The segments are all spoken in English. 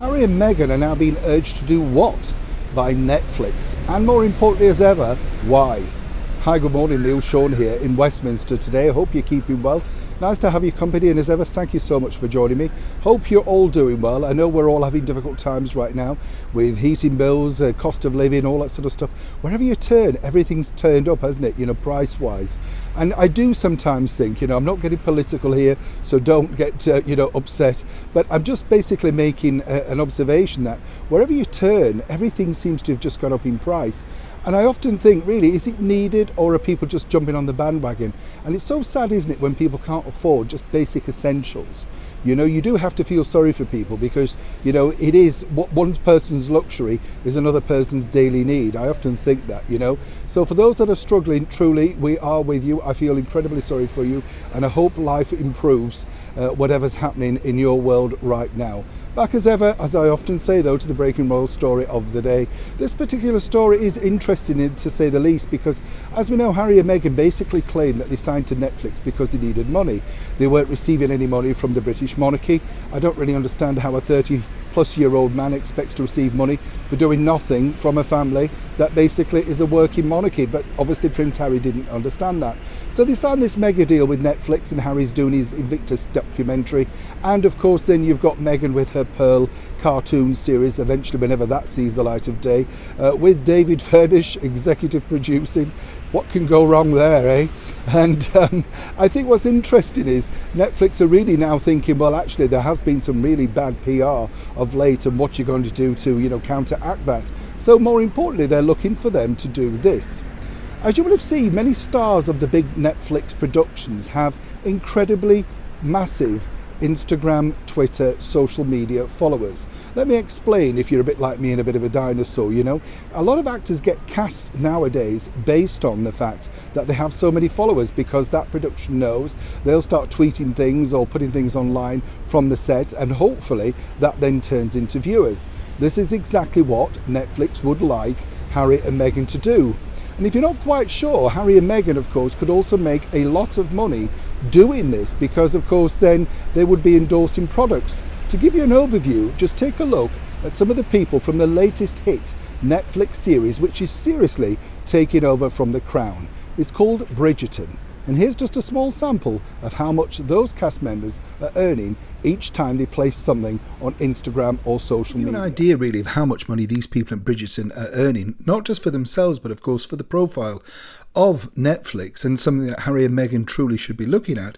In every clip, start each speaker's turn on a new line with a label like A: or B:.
A: Harry and Meghan are now being urged to do what by Netflix? And more importantly as ever, why? Hi, good morning, Neil Sean here in Westminster today. I hope you're keeping well. Nice to have your company, and as ever, thank you so much for joining me. Hope you're all doing well. I know we're all having difficult times right now with heating bills, cost of living, all that sort of stuff. Wherever you turn, everything's turned up, hasn't it, price-wise. And I do sometimes think, I'm not getting political here, so don't get, upset. But I'm just basically making an observation that wherever you turn, everything seems to have just gone up in price. And I often think, really, is it needed, or are people just jumping on the bandwagon? And it's so sad, isn't it, when people can't afford just basic essentials. You do have to feel sorry for people because, it is what one person's luxury is another person's daily need. I often think that, So for those that are struggling, truly, we are with you. I feel incredibly sorry for you, and I hope life improves whatever's happening in your world right now. Back as ever, as I often say, though, to the breaking royal story of the day. This particular story is interesting, to say the least, because as we know, Harry and Meghan basically claimed that they signed to Netflix because they needed money. They weren't receiving any money from the British monarchy. I don't really understand how a 30-plus-year-old man expects to receive money for doing nothing from a family that basically is a working monarchy, but obviously Prince Harry didn't understand that. So they signed this mega deal with Netflix, and Harry's doing his Invictus documentary, and of course then you've got Meghan with her Pearl cartoon series, eventually whenever that sees the light of day, with David Furnish executive producing. What can go wrong there, eh? And I think what's interesting is Netflix are really now thinking, well, actually, there has been some really bad PR of late, and what you're going to do to, counteract that. So more importantly, they're looking for them to do this. As you will have seen, many stars of the big Netflix productions have incredibly massive Instagram, Twitter, social media followers. Let me explain, if you're a bit like me and a bit of a dinosaur, A lot of actors get cast nowadays based on the fact that they have so many followers, because that production knows they'll start tweeting things or putting things online from the set, and hopefully that then turns into viewers. This is exactly what Netflix would like Harry and Meghan to do. And if you're not quite sure, Harry and Meghan, of course, could also make a lot of money doing this, because, of course, then they would be endorsing products. To give you an overview, just take a look at some of the people from the latest hit Netflix series, which is seriously taking over from The Crown. It's called Bridgerton. And here's just a small sample of how much those cast members are earning each time they place something on Instagram or social media. An idea really of how much money these people in Bridgerton are earning, not just for themselves, but of course for the profile of Netflix, and something that Harry and Meghan truly should be looking at.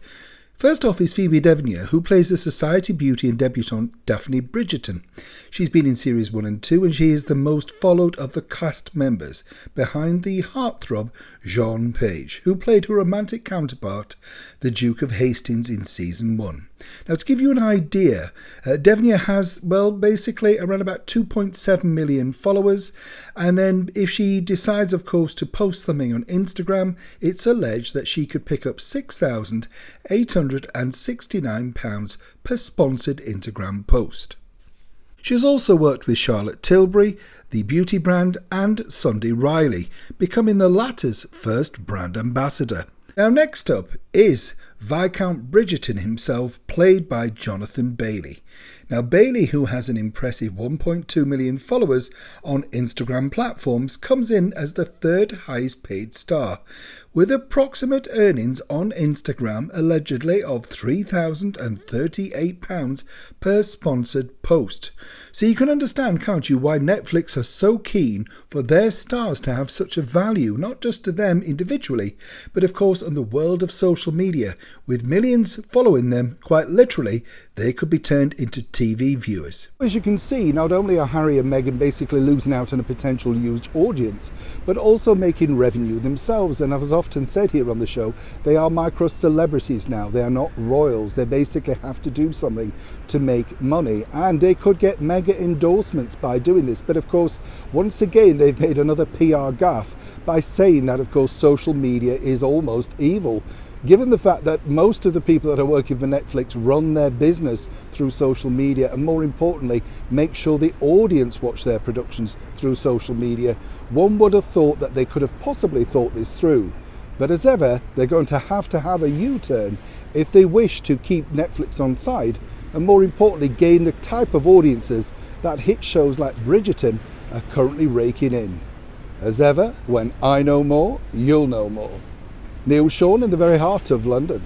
A: First off is Phoebe Devennier, who plays the society beauty and debutante Daphne Bridgerton. She's been in series 1 and 2, and she is the most followed of the cast members, behind the heartthrob Jean Page, who played her romantic counterpart, the Duke of Hastings, in season 1. Now, to give you an idea, Devennier has, basically around about 2.7 million followers, and then if she decides, of course, to post something on Instagram, it's alleged that she could pick up £6,869 per sponsored Instagram post. She has also worked with Charlotte Tilbury, the beauty brand, and Sunday Riley, becoming the latter's first brand ambassador. Now, next up is Viscount Bridgerton himself, played by Jonathan Bailey. Now, Bailey, who has an impressive 1.2 million followers on Instagram platforms, comes in as the third highest paid star, with approximate earnings on Instagram allegedly of £3,038 per sponsored post. So you can understand, can't you, why Netflix are so keen for their stars to have such a value, not just to them individually, but of course on the world of social media. With millions following them, quite literally, they could be turned into TV viewers. As you can see, not only are Harry and Meghan basically losing out on a potential huge audience, but also making revenue themselves. And as I've often said here on the show, they are micro celebrities now. They are not royals. They basically have to do something to make money, and they could get mega endorsements by doing this. But of course, once again, they've made another PR gaffe by saying that, of course, social media is almost evil. Given the fact that most of the people that are working for Netflix run their business through social media, and more importantly, make sure the audience watch their productions through social media, one would have thought that they could have possibly thought this through. But as ever, they're going to have a U-turn if they wish to keep Netflix on side, and more importantly gain the type of audiences that hit shows like Bridgerton are currently raking in. As ever, when I know more, you'll know more. Neil Sean in the very heart of London.